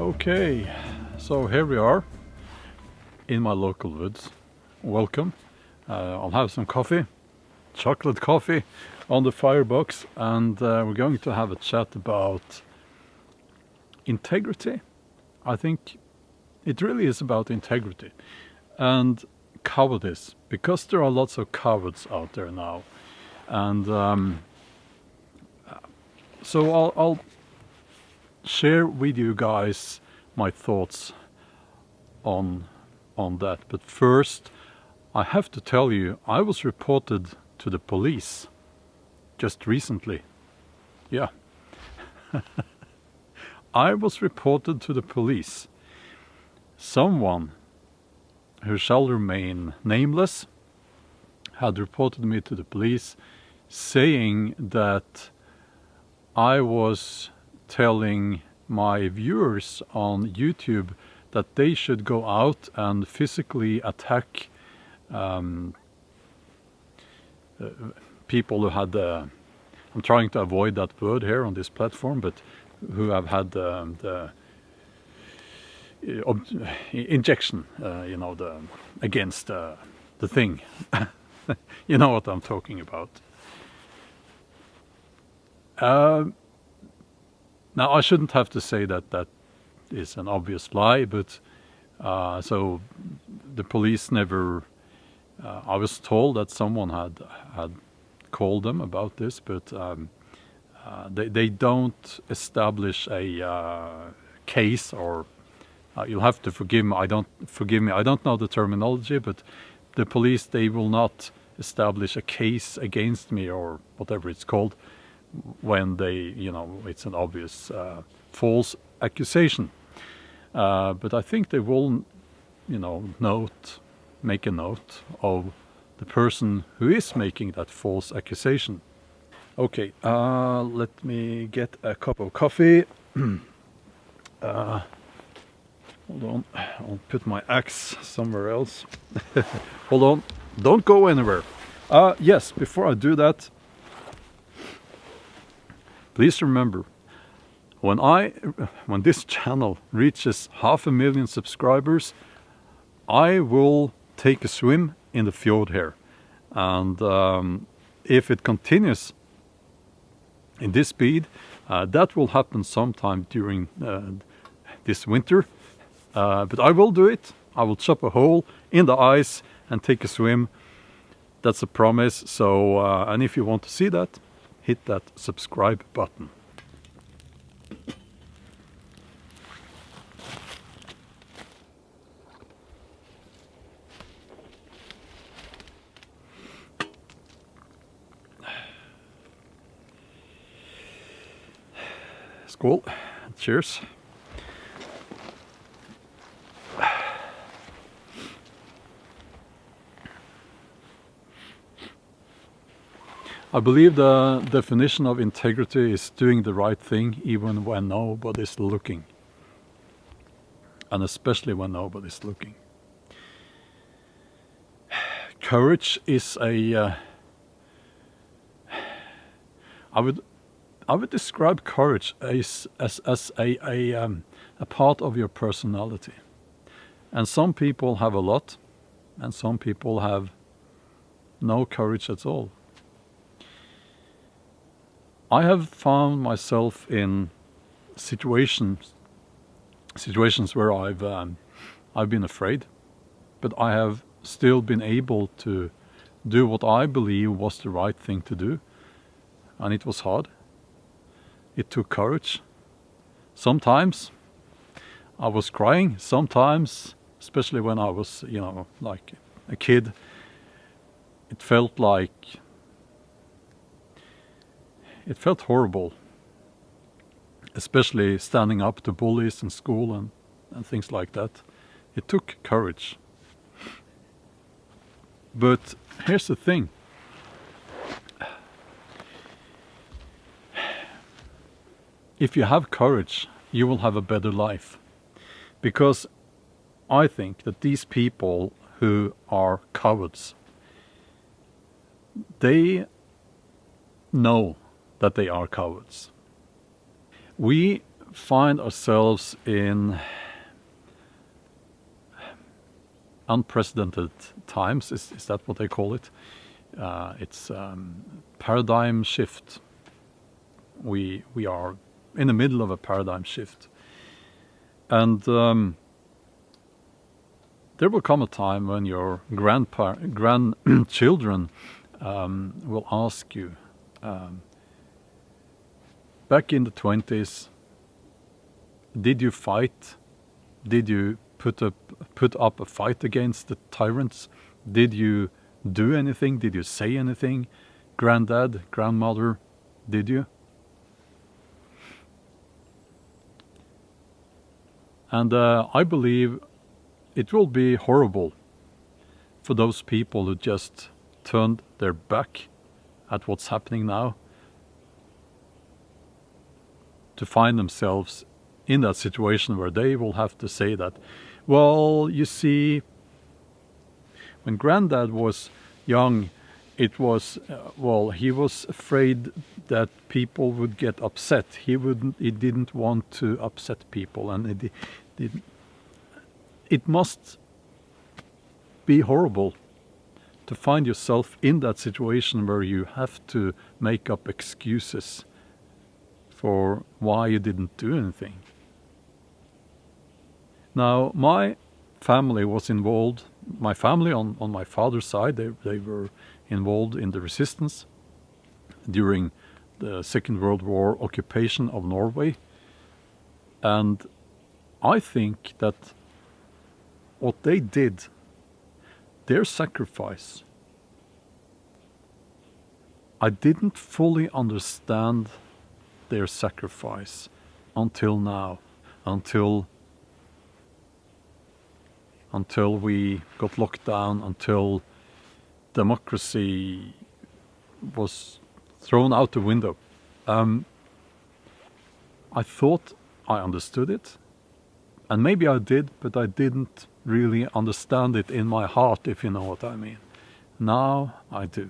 Okay, so here we are in my local woods. Welcome. I'll have some coffee, chocolate coffee on the firebox, and we're going to have a chat about integrity. I think it really is about integrity and cowardice, because there are lots of cowards out there now. And so I'll share with you guys my thoughts on that. But first, I have to tell you, I was reported to the police just recently. Yeah. I was reported to the police. Someone who shall remain nameless had reported me to the police, saying that I was telling my viewers on YouTube that they should go out and physically attack people who had I'm trying to avoid that word here on this platform, but who have had the injection, against the thing. You know what I'm talking about. Now, I shouldn't have to say that is an obvious lie, but so the police never. I was told that someone had called them about this, but they don't establish a case, or you'll have to forgive me. I don't know the terminology, but the police, they will not establish a case against me or whatever it's called, when they, it's an obvious false accusation. But I think they will, make a note of the person who is making that false accusation. Okay, let me get a cup of coffee. Hold on, I'll put my axe somewhere else. Hold on, don't go anywhere. Yes, before I do that, please remember, when this channel reaches 500,000 subscribers, I will take a swim in the fjord here. And if it continues in this speed, that will happen sometime during this winter. But I will do it. I will chop a hole in the ice and take a swim. That's a promise. So, and if you want to see that, hit that subscribe button. Skål. Cheers. I believe the definition of integrity is doing the right thing even when nobody's looking. And especially when nobody's looking. Courage is I would describe courage as a part of your personality. And some people have a lot, and some people have no courage at all. I have found myself in situations where I've been afraid, but I have still been able to do what I believe was the right thing to do, and it was hard. It took courage. Sometimes I was crying. Sometimes, especially when I was, like a kid, it felt horrible, especially standing up to bullies in school and things like that. It took courage. But here's the thing. If you have courage, you will have a better life. Because I think that these people who are cowards, they know that they are cowards. We find ourselves in unprecedented times. Is that what they call it? It's paradigm shift. We are in the middle of a paradigm shift, and there will come a time when your grandchildren will ask you, back in the 20s, did you fight? Did you put up a fight against the tyrants? Did you do anything? Did you say anything? Granddad, grandmother, did you? And I believe it will be horrible for those people who just turned their back at what's happening now, to find themselves in that situation where they will have to say that, well, you see, when Granddad was young, it was, he was afraid that people would get upset. He didn't want to upset people, and it must be horrible to find yourself in that situation where you have to make up excuses for why you didn't do anything. Now, my family was involved. My family on my father's side, they were involved in the resistance during the Second World War occupation of Norway. And I think that what they did, their sacrifice, I didn't fully understand their sacrifice until now, until we got locked down, until democracy was thrown out the window. I thought I understood it, and maybe I did, but I didn't really understand it in my heart, if you know what I mean. Now I do.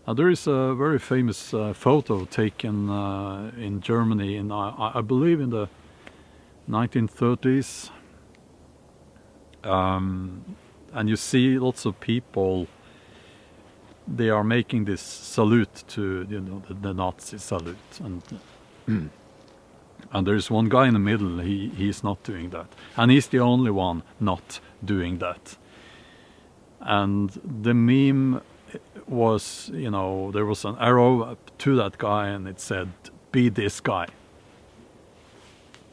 Now there is a very famous photo taken in Germany, I believe in the 1930s. And you see lots of people, they are making this salute to, the Nazi salute. And there's one guy in the middle, he's not doing that. And he's the only one not doing that. And the meme was, there was an arrow to that guy and it said, be this guy.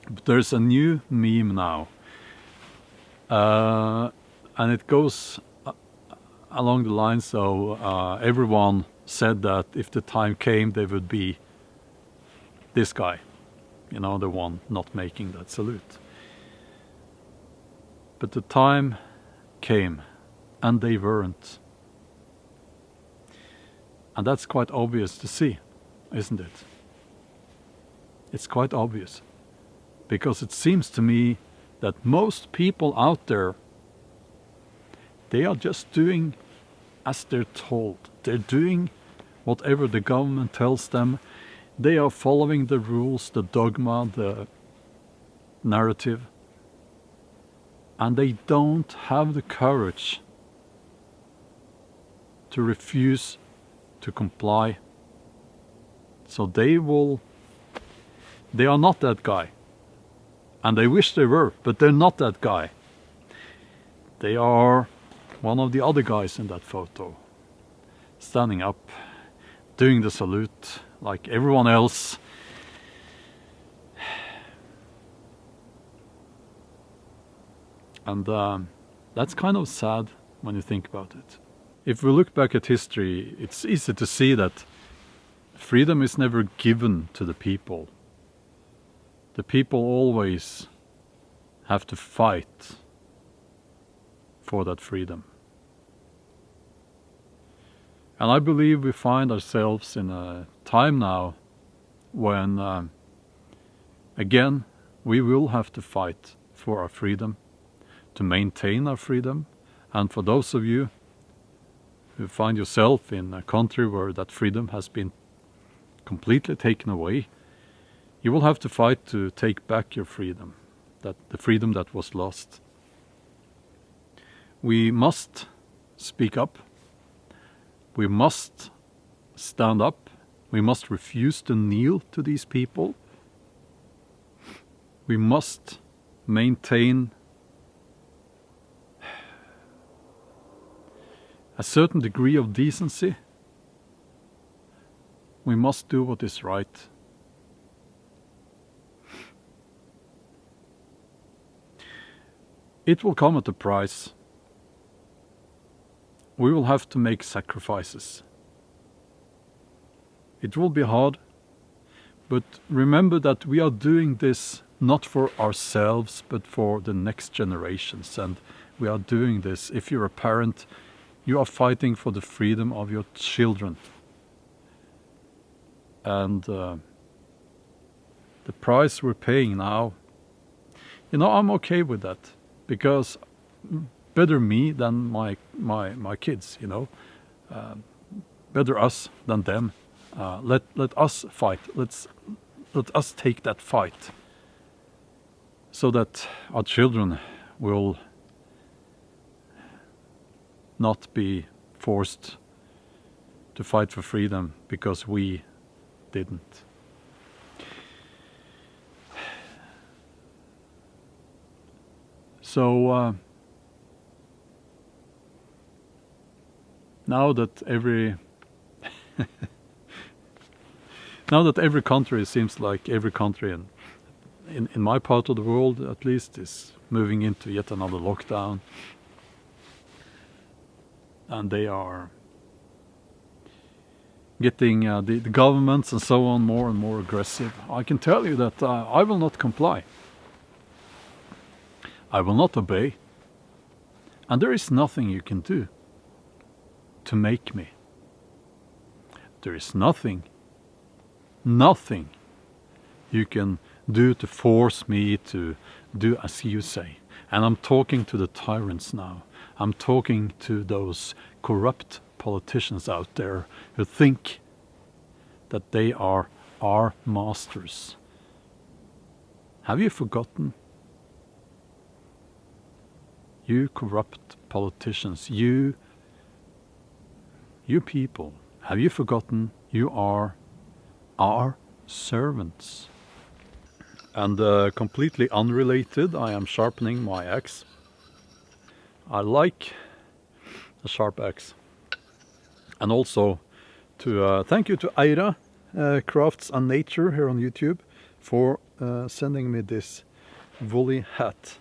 But there's a new meme now. And it goes along the lines, so everyone said that if the time came, they would be this guy, the one not making that salute. But the time came, and they weren't. And that's quite obvious to see, isn't it? It's quite obvious, because it seems to me that most people out there, they are just doing as they're told. They're doing whatever the government tells them. They are following the rules, the dogma, the narrative. And they don't have the courage to refuse to comply. So they are not that guy. And they wish they were, but they're not that guy. They are one of the other guys in that photo, standing up, doing the salute like everyone else. And that's kind of sad when you think about it. If we look back at history, it's easy to see that freedom is never given to the people. The people always have to fight for that freedom. And I believe we find ourselves in a time now when, again, we will have to fight for our freedom, to maintain our freedom. And for those of you who find yourself in a country where that freedom has been completely taken away, You will have to fight to take back your freedom, the freedom that was lost. We must speak up. We must stand up. We must refuse to kneel to these people. We must maintain a certain degree of decency. We must do what is right. It will come at a price. We will have to make sacrifices. It will be hard, but remember that we are doing this not for ourselves, but for the next generations. And we are doing this, if you're a parent, you are fighting for the freedom of your children. And the price we're paying now, I'm okay with that, because better me than my kids, better us than them. Let us fight. Let us take that fight, so that our children will not be forced to fight for freedom because we didn't. So now that every country, seems like every country in my part of the world at least, is moving into yet another lockdown, and they are getting the governments and so on more and more aggressive. I can tell you that I will not comply. I will not obey. And there is nothing you can do to make me. There is nothing you can do to force me to do as you say. And I'm talking to the tyrants now. I'm talking to those corrupt politicians out there who think that they are our masters. Have you forgotten? You corrupt politicians, you people, have you forgotten you are our servants? And completely unrelated, I am sharpening my axe. I like a sharp axe. And also to thank you to Eira Crafts and Nature here on YouTube for sending me this woolly hat.